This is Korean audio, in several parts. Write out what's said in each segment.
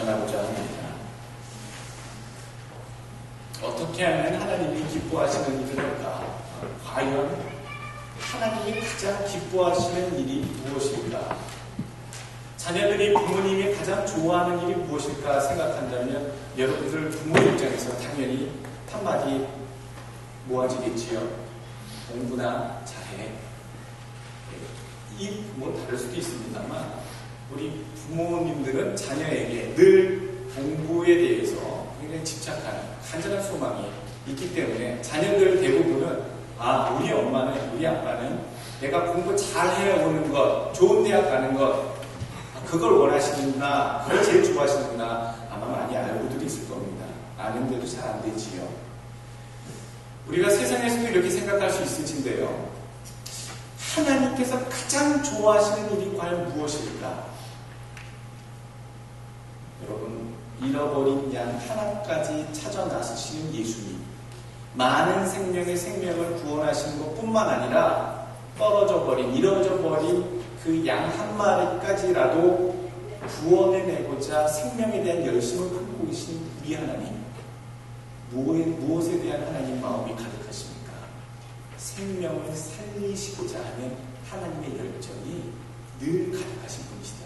전하고자 합니다. 어떻게 하면 하나님이 기뻐하시는 일을 할까? 과연 하나님이 가장 기뻐하시는 일이 무엇일까? 자녀들이 부모님이 가장 좋아하는 일이 무엇일까 생각한다면 여러분들 부모 입장에서 당연히 한마디 모아지겠지요. 공부나 잘해. 이 뭐 다를 수도 있습니다만 우리 부모님들은 자녀에게 늘 공부에 대해서 굉장히 집착하는 간절한 소망이 있기 때문에 자녀들 대부분은 우리 엄마는, 우리 아빠는 내가 공부 잘해 오는 것, 좋은 대학 가는 것, 그걸 원하시는구나, 그걸 제일 좋아하시는구나 아마 많이 알고도 있을 겁니다. 아는데도 잘 안 되지요. 우리가 세상에서도 이렇게 생각할 수 있으신데요. 하나님께서 가장 좋아하시는 일이 과연 무엇일까? 여러분, 잃어버린 양 하나까지 찾아 나서시는 예수님, 많은 생명의 생명을 구원하시는 것뿐만 아니라 떨어져 버린, 잃어져 버린 그 양 한 마리까지라도 구원해내고자 생명에 대한 열심을 품고 계신 우리 하나님, 무엇에 대한 하나님 마음이 가득하십니까? 생명을 살리시고자 하는 하나님의 열정이 늘 가득하신 분이시다.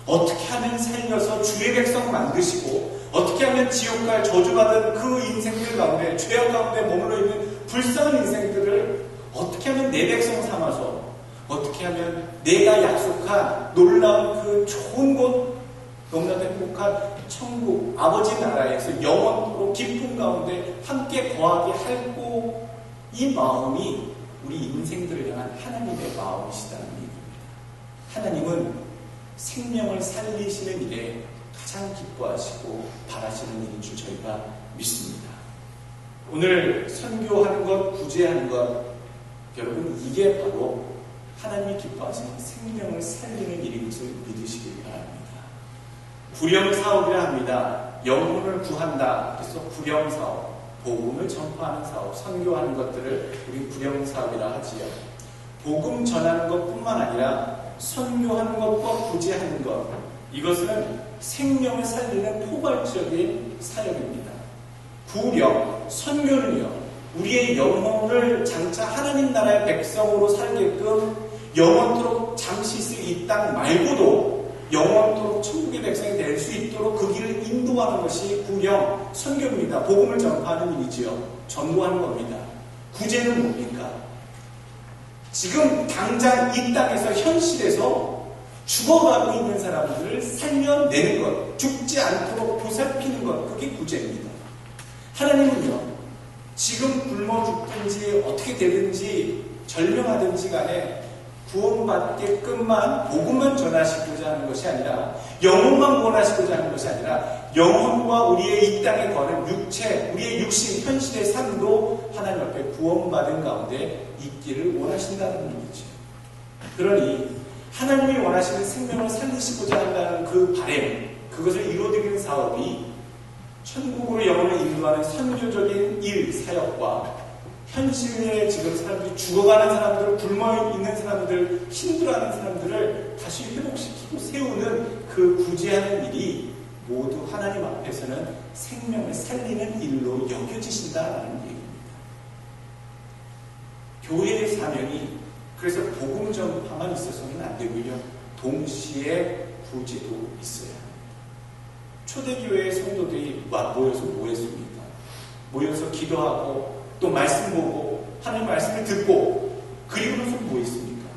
어떻게 하면 살려서 주의 백성 만드시고, 어떻게 하면 지옥갈 저주받은 그 인생들 가운데, 죄악 가운데 머물러 있는 불쌍한 인생들을 어떻게 하면 내 백성 삼아서, 어떻게 하면 내가 약속한 놀라운 그 좋은 곳, 너무나도 행복한 천국, 아버지 나라에서 영원토록 기쁨 가운데 함께 거하게 할고, 이 마음이 우리 인생들을 향한 하나님의 마음이시다는 얘기입니다. 하나님은 생명을 살리시는 일에 가장 기뻐하시고 바라시는 일인 줄 저희가 믿습니다. 오늘 선교하는 것, 구제하는 것, 여러분 이게 바로 하나님이 기뻐하시는 생명을 살리는 일인 것을 믿으시길 바랍니다. 구령사업이라 합니다. 영혼을 구한다. 그래서 구령사업, 복음을 전파하는 사업, 선교하는 것들을 우리 구령사업이라 하지요. 복음 전하는 것뿐만 아니라 선교하는 것과 구제하는 것, 이것은 생명을 살리는 포괄적인 사역입니다. 구령, 선교는요, 우리의 영혼을 장차 하나님 나라의 백성으로 살게끔 영원토록 잠시 있을 이 땅 말고도 영원토록 천국의 백성이 될 수 있도록 그 길을 인도하는 것이 구령, 선교입니다. 복음을 전파하는 일이지요. 전도하는 겁니다. 구제는 뭡니까? 지금 당장 이 땅에서 현실에서 죽어가고 있는 사람들을 살려내는 것, 죽지 않도록 보살피는 것, 그게 구제입니다. 하나님은요, 지금 굶어 죽든지 어떻게 되든지 절명하든지 간에 구원받게끔만 복음만 전하시고자 하는 것이 아니라, 영혼만 구원하시고자 하는 것이 아니라 영혼과 우리의 이 땅에 거하는 육체, 우리의 육신, 현실의 삶도 하나님 앞에 구원받은 가운데 있기를 원하신다는 얘기죠. 그러니 하나님이 원하시는 생명을 살리시고자 한다는 그 바람, 그것을 이루어드리는 사업이 천국으로 영혼을 인도하는 선교적인 일, 사역과 현실에 지금 사람들이 죽어가는 사람들, 굶어있는 사람들, 힘들어하는 사람들을 다시 회복시키고 세우는 그 구제하는 일이 모두 하나님 앞에서는 생명을 살리는 일로 여겨지신다라는 얘기입니다. 교회의 사명이 그래서 복음 전파만 있어서는 안 되고요. 동시에 구제도 있어야 합니다. 초대교회의 성도들이 모여서 뭐 했습니까? 모여서 기도하고 또 말씀 보고 하나님 말씀을 듣고 그리고는 뭐 있습니까?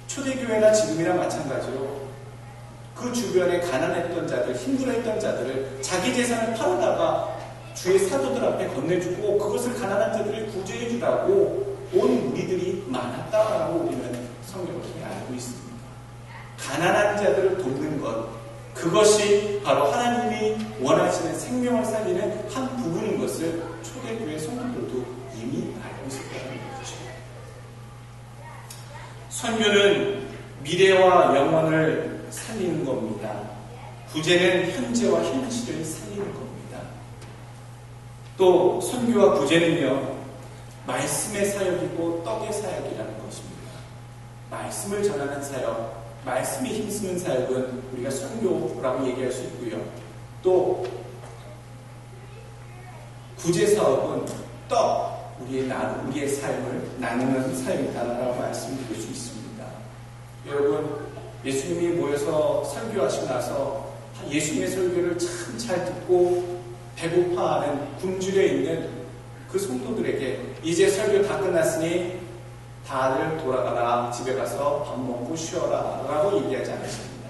초대교회나 지금이나 마찬가지로 그 주변에 가난했던 자들, 힘들어했던 자들을 자기 재산을 팔아다가 주의 사도들 앞에 건네주고 그것을 가난한 자들을 구제해 주라고 온 무리들이 많았다라고 우리는 성경을 통해 알고 있습니다. 가난한 자들을 돕는 것, 그것이 바로 하나님이 원하시는 생명을 살리는 한 부분인 것을 초대교회 성도들도 이미 알고 있었다는 거죠. 선교는 미래와 영원을 살리는 겁니다. 구제는 현재와 현실을 살리는 겁니다. 또 선교와 구제는요, 말씀의 사역이고 떡의 사역이라는 것입니다. 말씀을 전하는 사역, 말씀에 힘쓰는 사역은 우리가 선교라고 얘기할 수 있고요. 또 구제사업은 우리의 삶을 나누는 사역이다라고 말씀드릴 수 있습니다. 여러분, 예수님이 모여서 설교하시고 나서 예수님의 설교를 참 잘 듣고 배고파하는 굶주려 있는 그 성도들에게 이제 설교 다 끝났으니 다들 돌아가라, 집에 가서 밥 먹고 쉬어라 라고 얘기하지 않으십니다.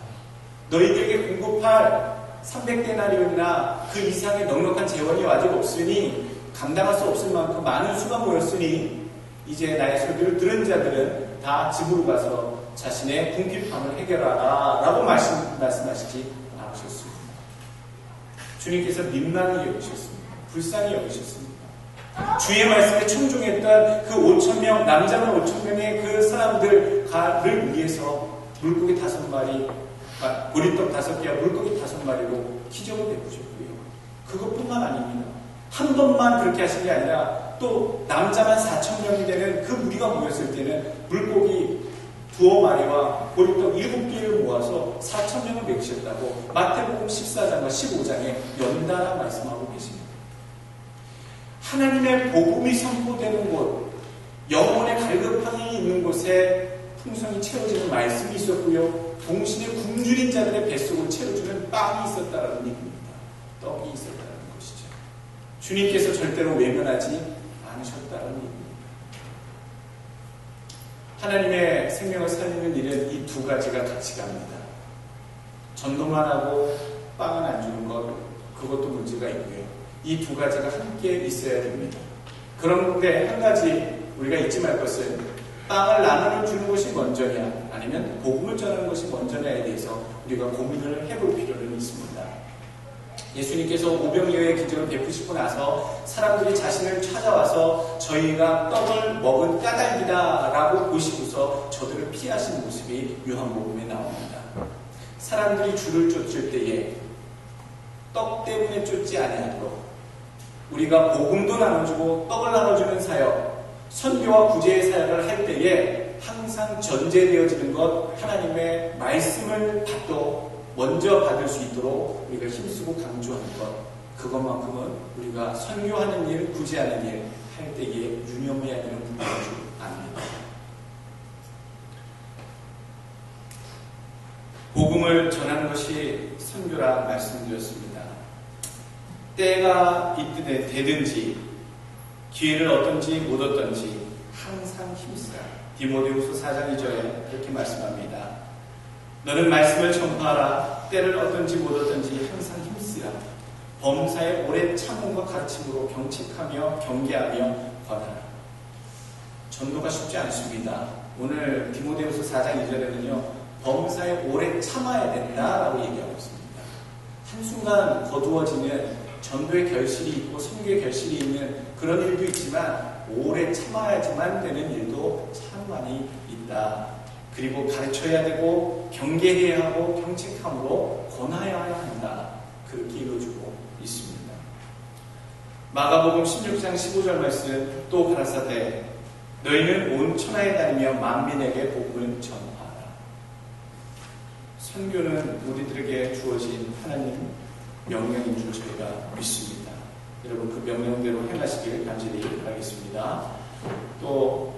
너희들에게 공급할 300데나리온이나 그 이상의 넉넉한 재원이 아직 없으니 감당할 수 없을 만큼 많은 수가 모였으니 이제 나의 설교를 들은 자들은 다 집으로 가서 자신의 궁핍함을 해결하라 라고 말씀하시지 않으셨습니다. 주님께서 민망히 여기셨습니다. 불쌍히 여기셨습니다. 주의 말씀에 청종했던 그 5,000명, 남자만 5,000명의 그 사람들을 위해서 물고기 5마리, 보리떡 5개와 물고기 5마리로 기적을 베푸셨고요. 그것뿐만 아닙니다. 한 번만 그렇게 하신 게 아니라 또 남자만 4,000명이 되는 그 무리가 모였을 때는 물고기 2마리와 보리떡 7개를 모아서 4,000명을 먹이셨다고 마태복음 14장과 15장에 연달아 말씀하고 계십니다. 하나님의 복음이 선포되는 곳, 영혼의 갈급함이 있는 곳에 풍성이 채워지는 말씀이 있었고요. 동시에 굶주린 자들의 뱃속을 채워주는 빵이 있었다는 얘기입니다. 떡이 있었다는 것이죠. 주님께서 절대로 외면하지 않으셨다는 얘기입니다. 하나님의 생명을 살리는 일은 이 두 가지가 같이 갑니다. 전도만 하고 빵은 안 주는 것, 그것도 문제가 있고요. 이 두 가지가 함께 있어야 됩니다. 그런데 한 가지 우리가 잊지 말 것은 빵을 나누어 주는 것이 먼저냐 아니면 복음을 전하는 것이 먼저냐에 대해서 우리가 고민을 해볼 필요는 있습니다. 예수님께서 오병이어의 기적을 베푸시고 나서 사람들이 자신을 찾아와서 저희가 떡을 먹은 까닭이다 라고 보시고서 저들을 피하신 모습이 요한복음에 나옵니다. 사람들이 줄을 쫓을 때에 떡 때문에 쫓지 아니하도록 우리가 복음도 나눠주고 떡을 나눠주는 사역, 선교와 구제의 사역을 할 때에 항상 전제되어지는 것, 하나님의 말씀을 먼저 받을 수 있도록 우리가 힘쓰고 강조하는 것, 그것만큼은 우리가 선교하는 일, 구제하는 일 할 때에 유념해야 되는 부분인 줄 압니다. 복음을 전하는 것이 선교라 말씀드렸습니다. 때가 되든지 기회를 얻든지 못 얻든지 항상 힘쓰라. 디모데후서 4장 2절에 그렇게 말씀합니다. 너는 말씀을 전파하라. 때를 얻든지 못 얻든지 항상 힘쓰라. 범사의 오래 참음과 가르침으로 경책하며 경계하며 권하라. 전도가 쉽지 않습니다. 오늘 디모데후서 4장 2절에는요. 범사에 오래 참아야 된다라고 얘기하고 있습니다. 한순간 거두어지는 전도의 결실이 있고 선교의 결실이 있는 그런 일도 있지만 오래 참아야지만 되는 일도 참 많이 있다. 그리고 가르쳐야 되고 경계해야 하고 경책함으로 권하여야 한다. 그렇게 이루어지고 있습니다. 마가복음 16장 15절 말씀 또 가라사대 너희는 온 천하에 다니며 만민에게 복음을 전하라. 선교는 우리들에게 주어진 하나님 명령인 줄 저희가 믿습니다. 여러분 그 명령대로 행하시길 간절히 바라겠습니다. 또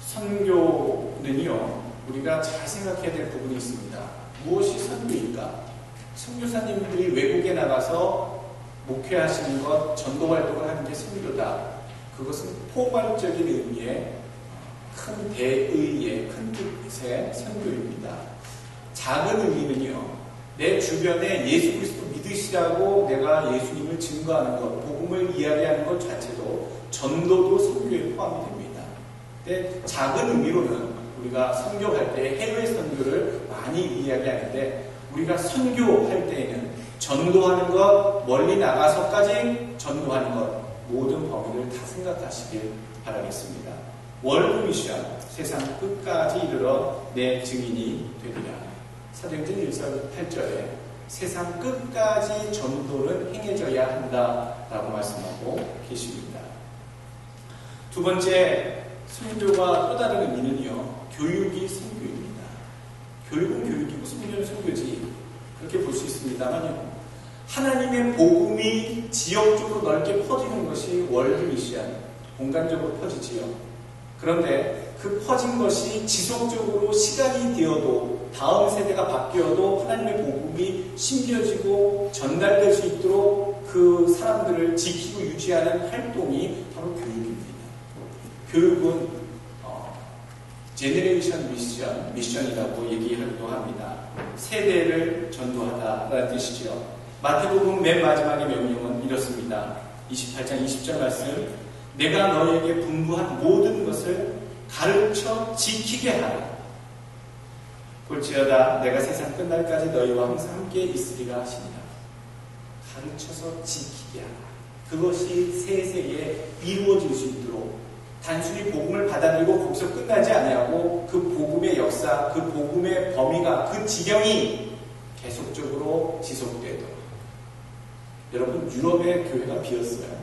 선교는요 우리가 잘 생각해야 될 부분이 있습니다. 무엇이 선교일까? 선교사님들이 외국에 나가서 목회하시는 것, 전도 활동을 하는 게 선교다. 그것은 포괄적인 의미의 큰 대의의 큰 뜻의 선교입니다. 작은 의미는요, 내 주변에 예수 그리스도 믿으시라고 내가 예수님을 증거하는 것, 복음을 이야기하는 것 자체도 전도도 선교에 포함이 됩니다. 근데 작은 의미로는 우리가 선교할 때 해외 선교를 많이 이야기하는데 우리가 선교할 때에는 전도하는 것, 멀리 나가서까지 전도하는 것 모든 범위를 다 생각하시길 바라겠습니다. 월드 미션 세상 끝까지 이르러 내 증인이 되리라. 사도행전 1서 8절에 세상 끝까지 전도는 행해져야 한다라고 말씀하고 계십니다. 두 번째 선교가 또 다른 의미는요. 교육이 선교입니다. 교육은 교육이고 선교는 선교지. 그렇게 볼 수 있습니다만요. 하나님의 복음이 지역적으로 넓게 퍼지는 것이 월드 미션, 공간적으로 퍼지지요. 그런데 그 퍼진 것이 지속적으로 시간이 되어도 다음 세대가 바뀌어도 하나님의 복음이 심겨지고 전달될 수 있도록 그 사람들을 지키고 유지하는 활동이 바로 교육입니다. 교육은 제너레이션 미션이라고 얘기하기도 합니다. 세대를 전도하다라는 뜻이죠. 마태복음 맨 마지막의 명령은 이렇습니다. 28장 20절 말씀. 내가 너에게 분부한 모든 것을 가르쳐 지키게 하라. 볼지어다 내가 세상 끝날까지 너희와 항상 함께 있으리라 하시니라. 가르쳐서 지키게 하라. 그것이 세세에 이루어질 수 있도록 단순히 복음을 받아들이고 거기서 끝나지 아니하고 그 복음의 역사, 그 복음의 범위가, 그 지경이 계속적으로 지속되도록. 여러분, 유럽의 교회가 비었어요.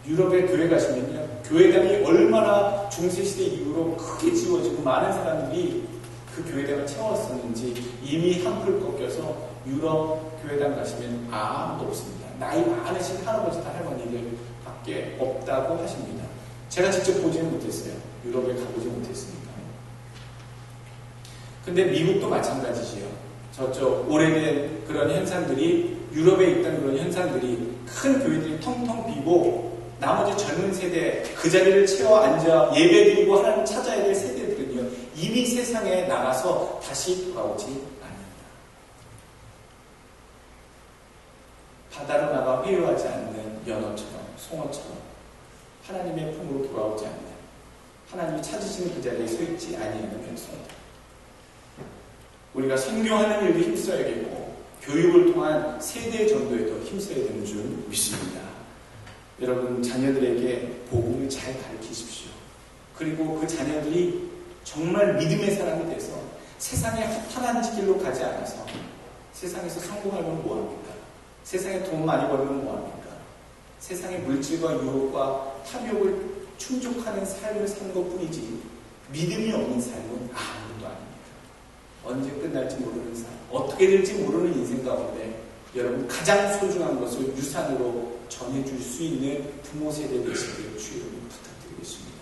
유럽의 교회 가시면요, 교회당이 얼마나 중세시대 이후로 크게 지워지고 많은 사람들이 그 교회당을 채웠었는지 이미 한풀 꺾여서 유럽 교회당 가시면 아무도 없습니다. 나이 많으신 할아버지나 할머니들 밖에 없다고 하십니다. 제가 직접 보지는 못했어요. 유럽에 가보지 못했으니까요. 근데 미국도 마찬가지지요. 저쪽 오래된 그런 현상들이, 유럽에 있던 그런 현상들이, 큰 교회들이 텅텅 비고 나머지 젊은 세대, 그 자리를 채워 앉아 예배드리고 하나님 찾아야 될 세대들은요, 이미 세상에 나가서 다시 돌아오지 않는다. 바다로 나가 회유하지 않는 연어처럼, 송어처럼 하나님의 품으로 돌아오지 않는, 하나님이 찾으시는 그 자리에 서 있지 아니하는 백성들. 우리가 선교하는 일도 힘써야겠고 교육을 통한 세대 전도에도 힘써야 되는 줄 믿습니다. 여러분, 자녀들에게 복음을 잘 가르치십시오. 그리고 그 자녀들이 정말 믿음의 사람이 돼서 세상의 허탄한 길로 가지 않아서 세상에서 성공하면 뭐합니까? 세상에 돈 많이 벌면 뭐합니까? 세상의 물질과 유혹과 탐욕을 충족하는 삶을 사는 것뿐이지 믿음이 없는 삶은 아무것도 아닙니다. 언제 끝날지 모르는 삶, 어떻게 될지 모르는 인생 가운데 여러분, 가장 소중한 것을 유산으로 전해줄 수 있는 부모 세대 되시길 주의 이름으로 부탁드리겠습니다.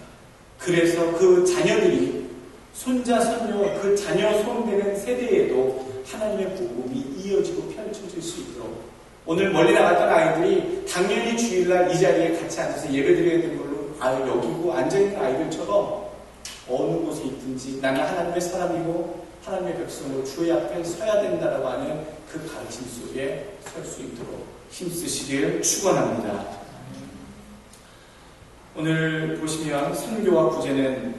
그래서 그 자녀들이, 손자, 손녀, 그 자녀 손되는 세대에도 하나님의 복음이 이어지고 펼쳐질 수 있도록, 오늘 멀리 나갔던 아이들이 당연히 주일날 이 자리에 같이 앉아서 예배드려야 되는 걸로 여기고 앉아있는 아이들처럼 어느 곳에 있든지 나는 하나님의 사람이고 하나님의 백성으로 주의 앞에 서야 된다라고 하는 그 가르침 속에 설 수 있도록 힘쓰시길 축원합니다. 오늘 보시면 선교와 구제는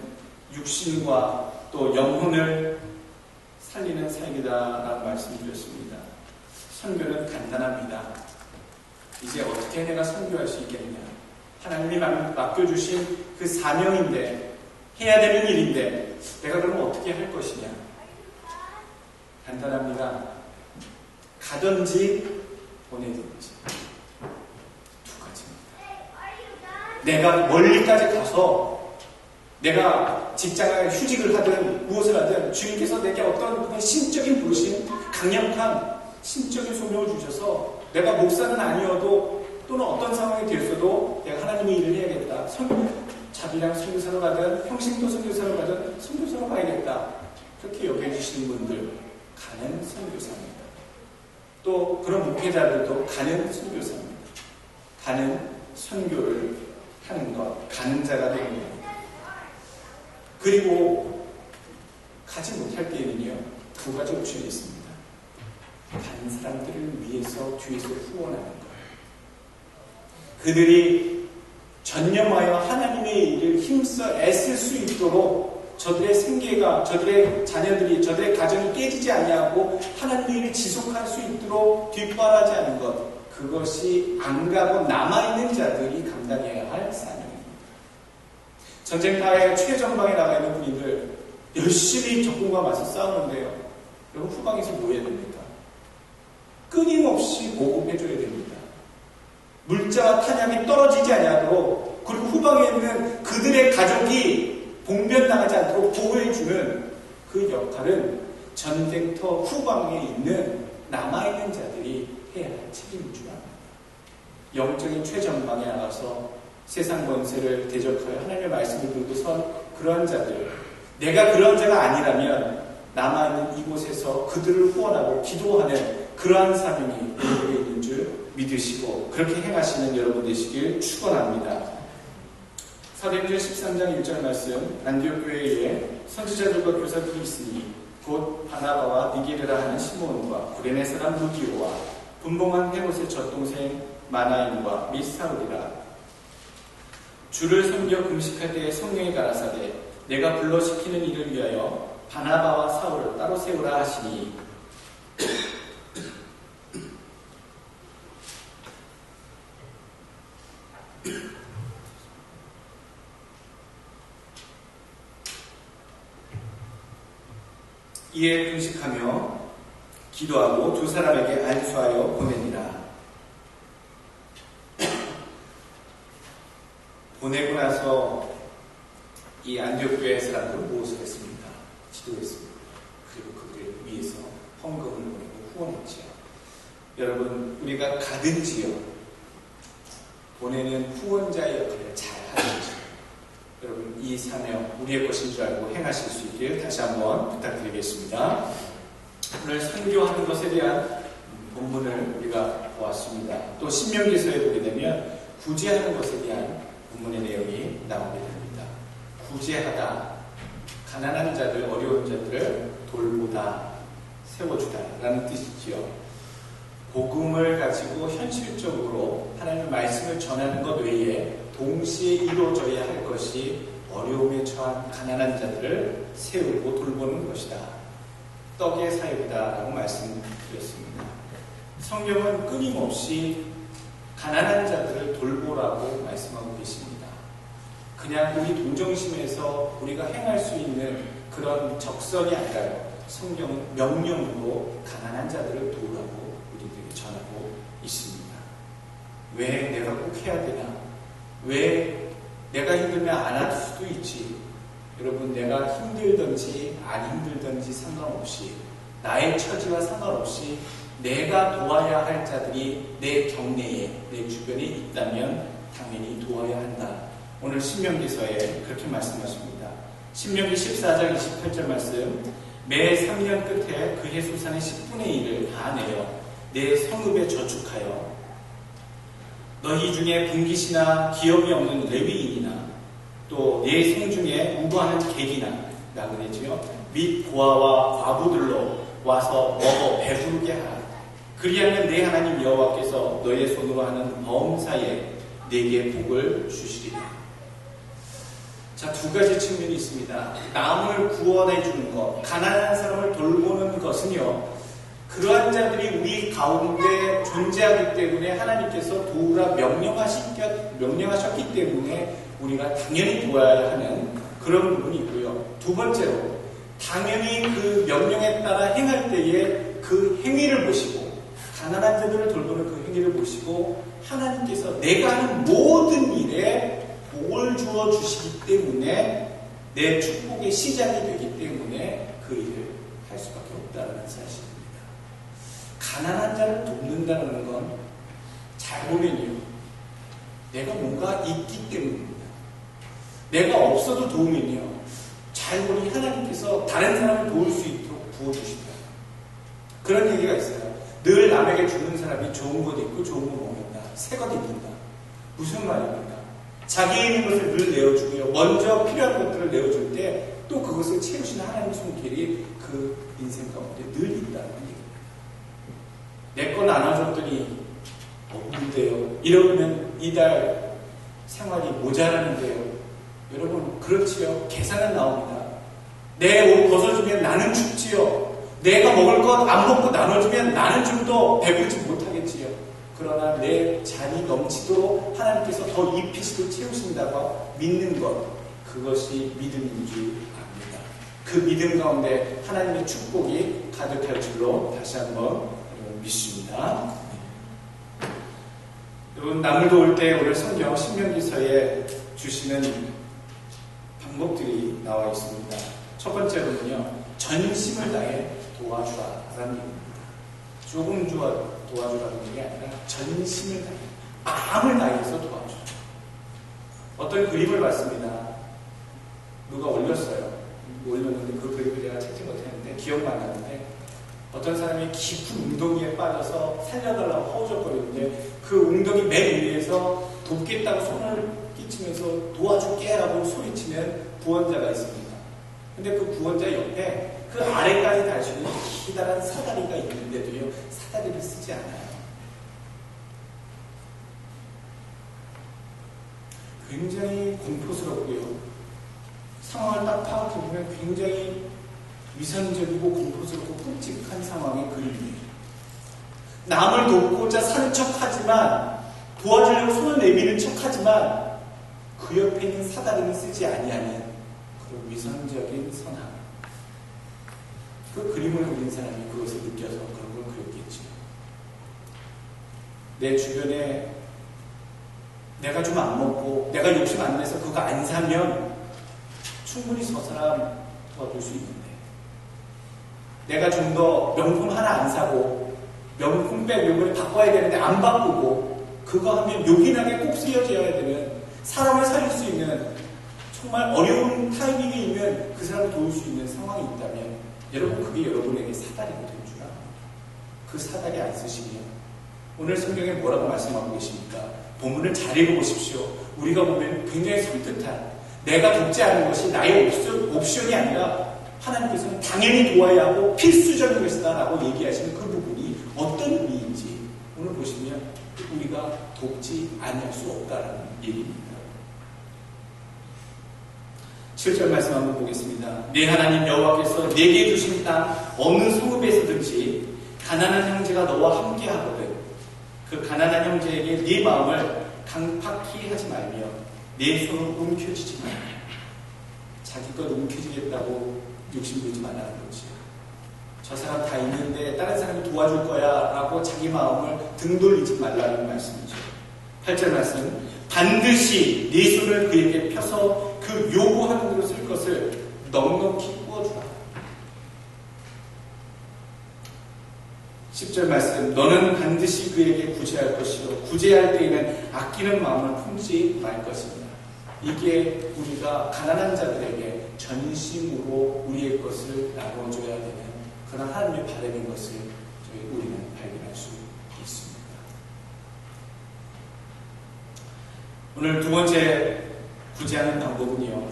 육신과 또 영혼을 살리는 삶이다라는 말씀드렸습니다. 선교는 간단합니다. 이제 어떻게 내가 선교할 수 있겠느냐? 하나님이 맡겨주신 그 사명인데, 해야 되는 일인데 내가 그러면 어떻게 할 것이냐? 간단합니다. 가든지 보내든지 두 가지입니다. 내가 멀리까지 가서 내가 직장에 휴직을 하든 무엇을 하든 주님께서 내게 어떤 그런 신적인 부르심, 강력한 신적인 소명을 주셔서 내가 목사는 아니어도 또는 어떤 상황이 되었어도 내가 하나님의 일을 해야겠다. 자비랑 선교사로 가든 평신도 선교사로 가든 선교사로 가야겠다. 그렇게 여겨주시는 분들 가는 선교사입니다. 또 그런 목회자들도 가는 선교사입니다. 가는 선교를 하는 것, 가는 자가 되는 것. 그리고 가지 못할 때에는요, 두 가지 옵션이 있습니다. 다른 사람들을 위해서 뒤에서 후원하는 거예요. 그들이 전념하여 하나님의 일을 힘써 애쓸 수 있도록 저들의 생계가, 저들의 자녀들이, 저들의 가정이 깨지지 아니하고 하나님의 일을 지속할 수 있도록 뒷바라지 하는 것, 그것이 안 가고 남아있는 자들이 감당해야 할 사명입니다. 전쟁터에 최전방에 나가 있는 군인들 열심히 적군과 맞서 싸우는데요, 여러분 후방에서 뭐 해야 됩니까? 끊임없이 보급해줘야 됩니다. 물자와 탄약이 떨어지지 아니하도록, 그리고 후방에 있는 그들의 가족이 봉변 나가지 않도록 보호해주는 그 역할은 전쟁터 후방에 있는 남아있는 자들이 해야 할 책임인 줄 압니다. 영적인 최전방에 나가서 세상 권세를 대적하여 하나님의 말씀을 들고선 그러한 자들, 내가 그런 자가 아니라면 남아있는 이곳에서 그들을 후원하고 기도하는 그러한 사명이 우리에게 있는 줄 믿으시고 그렇게 행하시는 여러분 되시길 축원합니다. 사도행전 13장 1절 말씀, 안디옥 교회에 선지자들과 교사들이 있으니 곧 바나바와 니게르라 하는 시몬과 구레네 사람 루디오와 분봉한 헤롯의 젖동생 마나인과 및 사울이라. 주를 섬겨 금식할 때에 성령이 가라사대 내가 불러시키는 이를 위하여 바나바와 사울을 따로 세우라 하시니 이에 금식하며 기도하고 두 사람에게 안수하여 보내니라. 보내고 나서 이 안디옥 교회 사람들을 무엇을 했습니까? 기도했습니다. 그리고 그들을 위해서 헌금을 보내고 후원했지요. 여러분, 우리가 가든지요 보내는 후원자의 역할을 잘 하는 것입니다. 여러분, 이 사명 우리의 것인 줄 알고 행하실 수 있길 다시 한번 부탁드리겠습니다. 오늘 선교하는 것에 대한 본문을 우리가 보았습니다. 또 신명기서에 보게 되면 구제하는 것에 대한 본문의 내용이 나오게 됩니다. 구제하다, 가난한 자들, 어려운 자들을 돌보다, 세워주다 라는 뜻이지요. 복음을 가지고 현실적으로 하나님의 말씀을 전하는 것 외에 동시에 이루어져야 할 것이 어려움에 처한 가난한 자들을 세우고 돌보는 것이다. 떡의 사역이다 라고 말씀드렸습니다. 성경은 끊임없이 가난한 자들을 돌보라고 말씀하고 계십니다. 그냥 우리 동정심에서 우리가 행할 수 있는 그런 적성이 아니라요. 성경은 명령으로 가난한 자들을 도우라고 우리들에게 전하고 있습니다. 왜 내가 꼭 해야 되나? 왜 내가 힘들면 안 할 수도 있지. 여러분, 내가 힘들든지 안 힘들든지 상관없이, 나의 처지와 상관없이 내가 도와야 할 자들이 내 경내에, 내 주변에 있다면 당연히 도와야 한다. 오늘 신명기서에 그렇게 말씀하십니다. 신명기 14장 28절 말씀, 매 3년 끝에 그 해수산의 10분의 1을 다 내어 내 성읍에 저축하여 너희 중에 분깃이나 기업이 없는 레위인이나 또 내 성 중에 우거하는 객이나 나그네지요 및 고아와 과부들로 와서 먹어 배부르게 하라. 그리하면 내 하나님 여호와께서 너의 손으로 하는 범사에 내게 복을 주시리라. 자, 두 가지 측면이 있습니다. 남을 구원해 주는 것, 가난한 사람을 돌보는 것은요, 그러한 자들이 우리 가운데 존재하기 때문에 하나님께서 도우라 명령하셨기 때문에 우리가 당연히 도와야 하는 그런 부분이 있고요. 두 번째로, 당연히 그 명령에 따라 행할 때에 그 행위를 보시고, 가난한 자들을 돌보는 그 행위를 보시고, 하나님께서 내가 하는 모든 일에 복을 주어 주시기 때문에 내 축복의 시작이 되기 때문에 그 일을 할 수밖에 없다는 사실입니다. 가난한 자를 돕는다는 건 잘 보면요, 내가 뭔가 있기 때문입니다. 내가 없어도 도우면요, 잘 보니 하나님께서 다른 사람을 도울 수 있도록 부어주시다. 그런 얘기가 있어요. 늘 남에게 주는 사람이 좋은 것 있고 좋은 거 먹는다. 새 것 입는다. 무슨 말입니까? 자기에 있는 것을 늘 내어주고요. 먼저 필요한 것들을 내어줄 때 또 그것을 채우시는 하나님의 손길이 그 인생 가운데 늘 있다는 얘기입니다. 내 거 나눠줬더니 없는데요. 이러면 이달 생활이 모자라는데요. 여러분, 그렇지요. 계산은 나옵니다. 내 옷 벗어주면 나는 춥지요. 내가 먹을 것 안 먹고 나눠주면 나는 좀 더 배부르지 못하겠지요. 그러나 내 잔이 넘치도록 하나님께서 더 입히시고 채우신다고 믿는 것, 그것이 믿음인 줄 압니다. 그 믿음 가운데 하나님의 축복이 가득할 줄로 다시 한번 믿습니다. 여러분, 남을 도울 때 오늘 성경 신명기서에 주시는 방법들이 나와 있습니다. 첫 번째로는요, 전심을 다해 도와주라라는 얘기입니다. 조금 도와주라는 얘기 아니라 전심을 다해, 마음을 다해서 도와주라. 어떤 그림을 봤습니다. 누가 올렸어요. 올렸는데 그 그림을 제가 찾지 못했는데 기억만 나는데, 어떤 사람이 깊은 웅덩이에 빠져서 살려달라고 허우적거리는데 그 웅덩이 맨 위에서 돕겠다고 손을 끼치면서 도와줄게 라고 소리치는 구원자가 있습니다. 근데 그 구원자 옆에 그 아래까지 달 수 있는 기다란 사다리가 있는데도요, 사다리를 쓰지 않아요. 굉장히 공포스럽고요. 상황을 딱 파악해보면 굉장히 위선적이고 공포스럽고 끔찍한 상황의 그림이에요. 남을 돕고자 사는 척하지만, 도와주려고 손을 내미는 척하지만 그 옆에 있는 사다리는 쓰지 아니하는 그런 위선적인 선함. 그 그림을 그린 사람이 그것을 느껴서 그런 걸 그렸겠죠. 내 주변에 내가 좀 안 먹고 내가 욕심 안 내서 그거 안 사면 충분히 저 사람 도와줄 수 있는데, 내가 좀 더 명품 하나 안 사고 명품백 요번에 바꿔야 되는데 안 바꾸고 그거 하면 요긴하게 꼭 쓰여져야 되면 사람을 살릴 수 있는 정말 어려운 타이밍이면 그 사람을 도울 수 있는 상황이 있다면, 여러분 그게 여러분에게 사다리가 될 줄 압니다. 그 사다리 안 쓰시면 오늘 성경에 뭐라고 말씀하고 계십니까? 본문을 잘 읽어보십시오. 우리가 보면 굉장히 섬뜩한, 내가 돕지 않은 것이 나의 옵션이 아니라 하나님께서는 당연히 도와야 하고 필수적인 것이다 라고 얘기하시는 그 부분이 어떤 의미인지 오늘 보시면 우리가 돕지 않을 수 없다라는 얘기입니다. 7절 말씀 한번 보겠습니다. 내 하나님 여호와께서 내게 주신 땅 어느 성읍에서든지 가난한 형제가 너와 함께 하거든 그 가난한 형제에게 네 마음을 강팍히 하지 말며 내 손을 움켜쥐지 말며. 자기 것 움켜쥐겠다고 욕심부리지 말라는 거지. 저 사람 다 있는데 다른 사람이 도와줄 거야 라고 자기 마음을 등 돌리지 말라는 말씀이죠. 8절 말씀, 반드시 네 손을 그에게 펴서 그 요구하는 대로 쓸 것을 넉넉히 부어주라. 10절 말씀, 너는 반드시 그에게 구제할 것이요 구제할 때에는 아끼는 마음을 품지 말 것입니다. 이게 우리가 가난한 자들에게 전심으로 우리의 것을 나눠줘야 되는 그런 하나님의 바람인 것을 우리는 발견할 수 있습니다. 오늘 두 번째 구제하는 방법은요,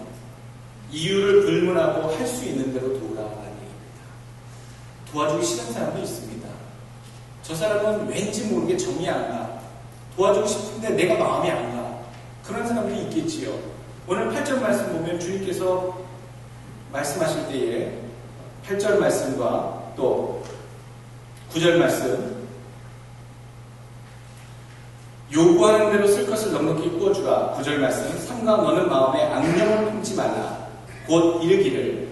이유를 불문하고 할 수 있는 대로 도우라는 얘기입니다. 도와주기 싫은 사람도 있습니다. 저 사람은 왠지 모르게 정이 안 가. 도와주고 싶은데 내가 마음이 안 가. 그런 사람들이 있겠지요. 오늘 8절 말씀 보면 주님께서 말씀하실 때에 8절 말씀과 또 9절 말씀, 요구하는 대로 쓸 것을 넉넉히 부어주라. 9절 말씀, 삼가 너는 마음에 악령을 품지 말라. 곧 이르기를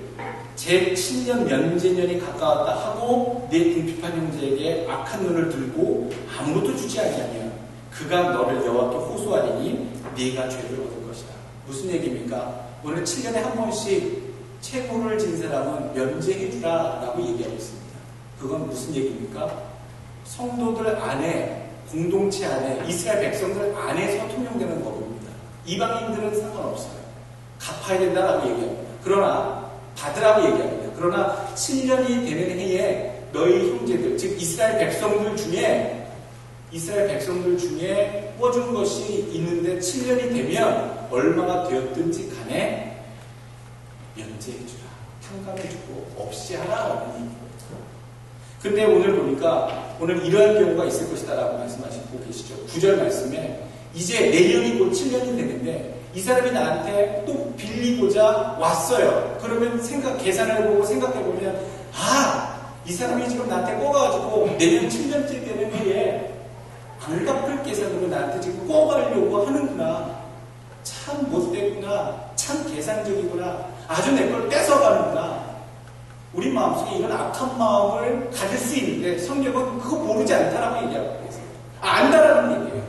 제 7년 면제년이 가까웠다 하고 내 궁핍한 형제에게 악한 눈을 들고 아무것도 주지 아니하면 그가 너를 여호와께 호소하리니 네가 죄를 얻을 것이다. 무슨 얘기입니까? 오늘 7년에 한 번씩 채무를 진 사람은 면제해주라 라고 얘기하고 있습니다. 그건 무슨 얘기입니까? 성도들 안에, 공동체 안에, 이스라엘 백성들 안에서 통용되는 법입니다. 이방인들은 상관없어요. 갚아야 된다라고 얘기합니다. 그러나 받으라고 얘기합니다. 그러나 7년이 되는 해에 너희 형제들, 즉 이스라엘 백성들 중에 꿔준 것이 있는데 7년이 되면 얼마가 되었든지 간에 면제해주라. 탕감해주고 없이 하라라는 얘기입니다. 근데 오늘 보니까 오늘 이러한 경우가 있을 것이다라고 말씀하시고 계시죠. 9절 말씀에 이제 내년이 곧 7년이 되는데 이 사람이 나한테 또 빌리고자 왔어요. 그러면 계산을 해보고 생각해보면, 이 사람이 지금 나한테 꼬가지고 내년 7년째 되는 해에 안 갚을 계산으로 나한테 지금 꼬가려고 하는구나. 참 못됐구나. 참 계산적이구나. 아주 내 걸 뺏어가는구나. 우리 마음속에 이런 악한 마음을 가질 수 있는데 성경은 그거 모르지 않다라고 얘기하고 있어요. 안다라는 얘기예요.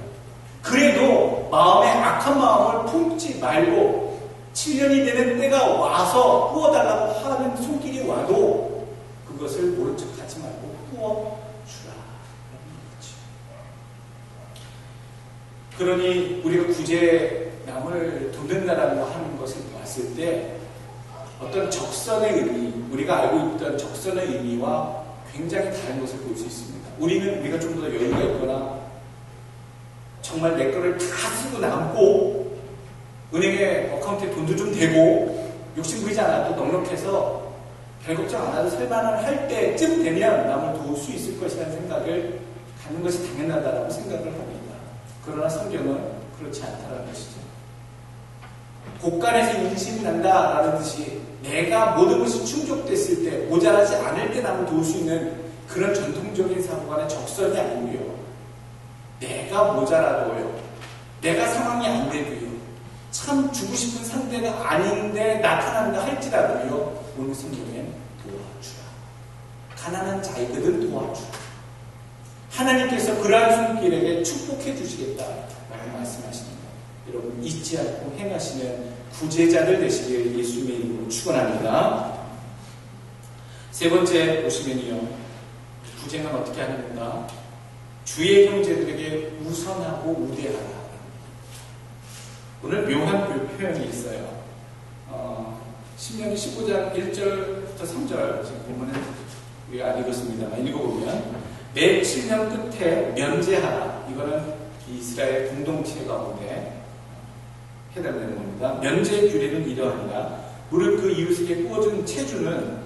그래도 마음에 악한 마음을 품지 말고 7년이 되는 때가 와서 부어달라고 하는 손길이 와도 그걸 그것을 모른 척 하지 말고 부어주라. 그러니 우리가 구제 남을 돕는다라고 하는 것을 봤을 때 어떤 적선의 의미, 우리가 알고 있던 적선의 의미와 굉장히 다른 것을 볼 수 있습니다. 우리가 좀 더 여유가 있거나 정말 내 거를 다 쓰고 남고 은행에 어카운트에 돈도 좀 되고 욕심 부리지 않아도 넉넉해서 별 걱정 안 하고 살만한 할 때쯤 되면 남을 도울 수 있을 것이라는 생각을 갖는 것이 당연하다라고 생각을 합니다. 그러나 성경은 그렇지 않다는 것이죠. 곳간에서 인심이 난다라는 듯이 내가 모든 것이 충족됐을 때, 모자라지 않을 때 남을 도울 수 있는 그런 전통적인 사고관의 적선이 아니고요. 내가 모자라도요. 내가 상황이 안 돼도요. 참 주고 싶은 상대가 아닌데 나타난다 할지라도요. 오늘 성경엔 도와주라. 가난한 자이거든 도와주라. 하나님께서 그러한 손길에게 축복해 주시겠다라고 말씀하십니다. 여러분 잊지 않고 행하시는 구제자들 되시길 예수님의 이름으로 축원합니다. 세 번째 보시면요. 구제는 어떻게 하는 건가? 주의 형제들에게 우선하고 우대하라. 오늘 묘한 표현이 있어요. 신명기 15장 1절부터 3절 지금 보면은 우리가 안 읽었습니다만 읽어보면 매 7년 끝에 면제하라. 이거는 이스라엘 공동체 가운데 해당되는 겁니다. 면제 규례는 이러하니라. 무릇 그 이웃에게 꾸어준 채주는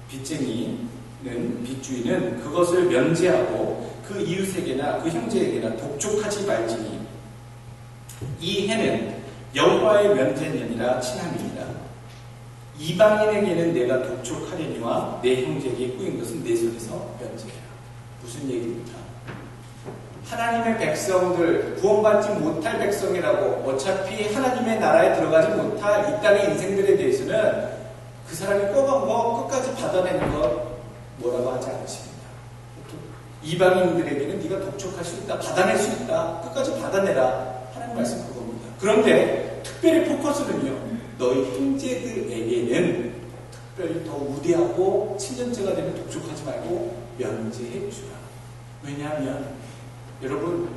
빚쟁이는 빚주인은 그것을 면제하고 그 이웃에게나 그 형제에게나 독촉하지 말지니 이 해는 여호와의 면제년이라 칭함이니라. 이방인에게는 내가 독촉하려니와 내 형제에게 꾸인 것은 내 손에서 면제해라. 무슨 얘기입니까? 하나님의 백성들, 구원받지 못할 백성이라고 어차피 하나님의 나라에 들어가지 못할 이 땅의 인생들에 대해서는 그 사람이 꿔간 거 끝까지 받아내는 것 뭐라고 하지 않으십니다. 이방인들에게는 네가 독촉할 수 있다, 받아낼 수 있다, 끝까지 받아내라 하는 말씀 그겁니다. 그런데 특별히 포커스는요, 너희 형제들에게는 특별히 더 우대하고 친년제가 되면 독촉하지 말고 면제해 주라. 왜냐하면 여러분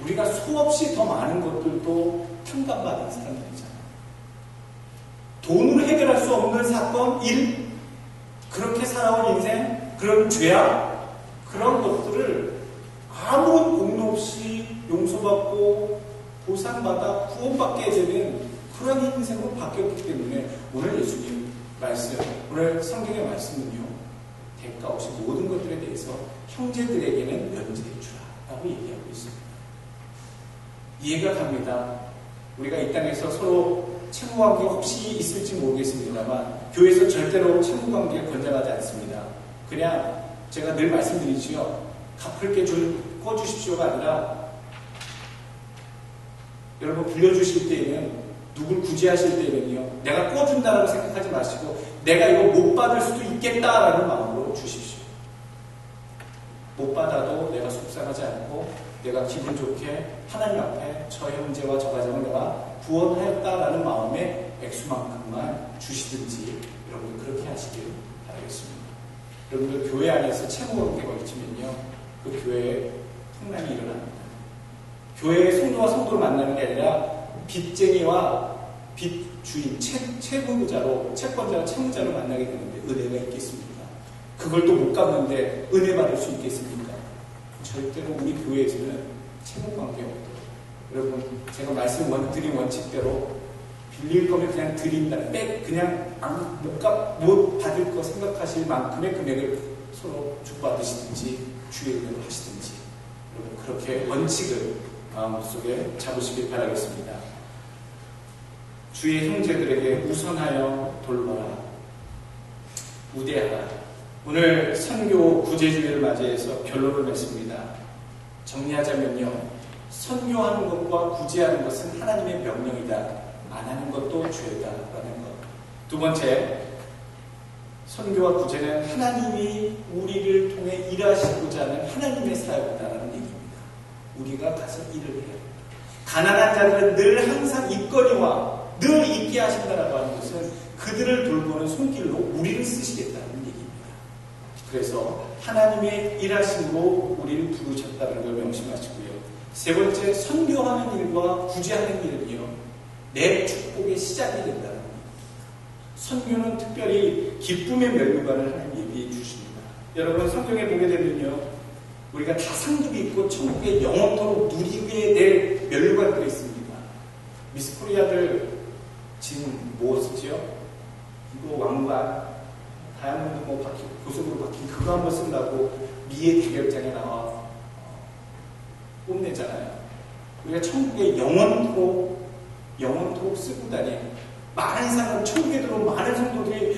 우리가 수없이 더 많은 것들도 탕감받은 사람들이잖아요. 돈으로 해결할 수 없는 사건, 일, 그렇게 살아온 인생, 그런 죄악, 그런 것들을 아무런 공로 없이 용서받고 보상받아 구원받게 되는 그런 인생으로 바뀌었기 때문에 오늘 예수님 말씀, 오늘 성경의 말씀은요, 대가 없이 모든 것들에 대해서 형제들에게는 면제해 주라 라고 얘기하고 있습니다. 이해가 갑니다. 우리가 이 땅에서 서로 채무관계 혹시 있을지 모르겠습니다만 교회에서 절대로 채무관계가 권장하지 않습니다. 그냥 제가 늘 말씀드리지요. 갚을 게 꺼주십시오가 아니라 여러분 불려주실 때에는 누굴 구제하실 때에는요. 내가 꺼준다라고 생각하지 마시고 내가 이거 못 받을 수도 있겠다라는 마음으로 주십시오. 못 받아도 내가 속상하지 않고 내가 기분 좋게 하나님 앞에 저 형제와 저 가정을 내가 구원하였다라는 마음의 액수만큼만 주시든지 여러분 그렇게 하시길 바라겠습니다. 여러분들 교회 안에서 채무관계가 있으면요. 그 교회에 풍랑이 일어납니다. 교회의 성도와 성도를 만나는 게 아니라 빚쟁이와 빚주인, 채무자로, 채권자와 채무자로 만나게 되는데 은혜가 있겠습니까? 그걸 또 못 갚는데 은혜 받을 수 있겠습니까? 절대로 우리 교회에서는 채무관계 없도록 여러분 제가 드린 원칙대로 빌릴 거면 그냥 드린다. 그냥 못 받을 거 생각하실 만큼의 금액을 서로 주고받으시든지 주의 은혜로 하시든지 여러분 그렇게 원칙을 마음속에 잡으시길 바라겠습니다. 주의 형제들에게 우선하여 돌보라. 우대하라. 오늘 선교 구제주의를 맞이해서 결론을 냈습니다. 정리하자면요. 선교하는 것과 구제하는 것은 하나님의 명령이다. 안 하는 것도 죄다라는 것. 두 번째, 선교와 구제는 하나님이 우리를 통해 일하시고자 하는 하나님의 사역이다라는 얘기입니다. 우리가 가서 일을 해야 됩니다. 가난한 자들은 늘 항상 있거니와 늘 있게 하신다라고 하는 것은 그들을 돌보는 손길로 우리를 쓰시겠다는 얘기입니다. 그래서 하나님의 일하심으로 우리를 부르셨다는 걸 명심하시고요. 세 번째, 선교하는 일과 구제하는 일은요, 내 축복의 시작이 된다는 겁니다. 선교는 특별히 기쁨의 면류관을 하나님 예비해 주십니다. 여러분, 성경에 보게 되면요, 우리가 다 상급이 있고 천국의 영원토록 누리게 될 면류관들이 있습니다. 미스 코리아들 지금 무엇이지요? 이거 왕관, 다이아몬드 뭐 박힌, 고속으로 박힌 그거 한번 쓴다고 미의 대결장에 나와 뽐내잖아요. 우리가 천국의 영원토록 쓰고 다니는 많은 사람, 천국에 들어온 많은 성도들이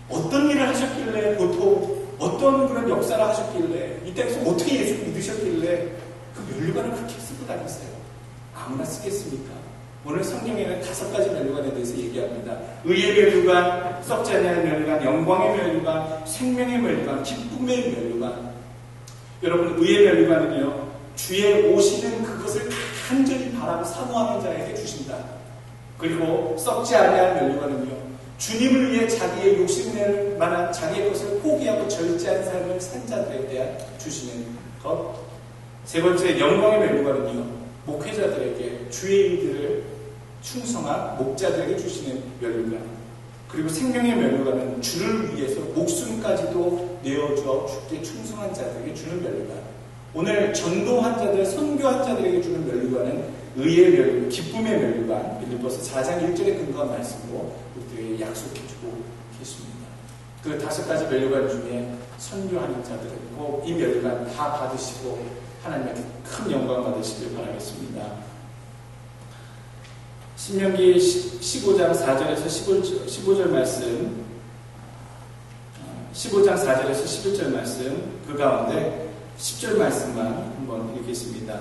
어떤 일을 하셨길래, 보통 어떤 그런 역사를 하셨길래, 이 땅에서 어떻게 예수 믿으셨길래 그 면류관을 그렇게 쓰고 다녔어요. 아무나 쓰겠습니까? 오늘 성경에는 5가지 면류관에 대해서 얘기합니다. 의의 면류관, 썩지 않는 면류관, 영광의 면류관, 생명의 면류관, 기쁨의 면류관. 여러분, 의의 면류관은요, 주의 오시는 그것을 간절히 바라고 사모하는 자에게 주신다. 그리고 썩지 아니할 면류관은요, 주님을 위해 자기의 욕심낼 만한 자기의 것을 포기하고 절제한 삶을 산 자들에 대한 주시는 것. 세 번째, 영광의 면류관은요, 목회자들에게 주의 일들을 충성한 목자들에게 주시는 면류관. 그리고 생명의 면류관은 주를 위해서 목숨까지도 내어주어 주께 충성한 자들에게 주는 면류관. 오늘 전도한 자들, 선교한 자들에게 주는 면류관은 의의 면류관, 기쁨의 면류관, 빌립보서 4장 1절에 근거한 말씀으로 우리들에게 약속해주고 계십니다. 그 5가지 면류관 중에 선교하는 자들은 꼭 이 면류관 다 받으시고 하나님께 큰 영광 받으시길 바라겠습니다. 신명기 15장 4절에서 15절 말씀, 15장 4절에서 11절 말씀, 그 가운데 10절 말씀만 한번 읽겠습니다.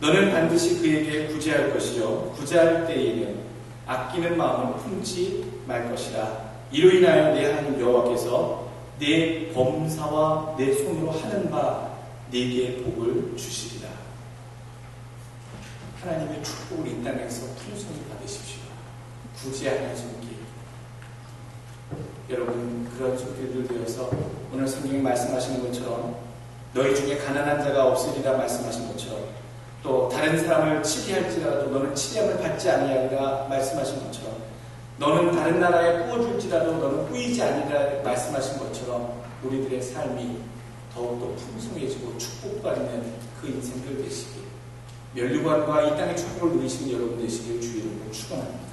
너는 반드시 그에게 구제할 것이요, 구제할 때에는 아끼는 마음을 품지 말 것이라. 이로 인하여 내 하나님 여호와께서 내 범사와 내 손으로 하는 바 네게 복을 주시리라. 하나님의 축복을 이 땅에서 풍성히 받으십시오. 구제하는 손길. 여러분, 그런 손길들 되어서 오늘 성경이 말씀하시는 것처럼 너희 중에 가난한 자가 없으리라 말씀하신 것처럼, 또 다른 사람을 치리할지라도 너는 치리함을 받지 아니하리라 말씀하신 것처럼, 너는 다른 나라에 꾸어줄지라도 너는 꾸이지 아니하리라 말씀하신 것처럼 우리들의 삶이 더욱더 풍성해지고 축복받는 그 인생들 되시길, 면류관과 이 땅의 축복을 누리시는 여러분 되시길 주의 이름으로 축원합니다.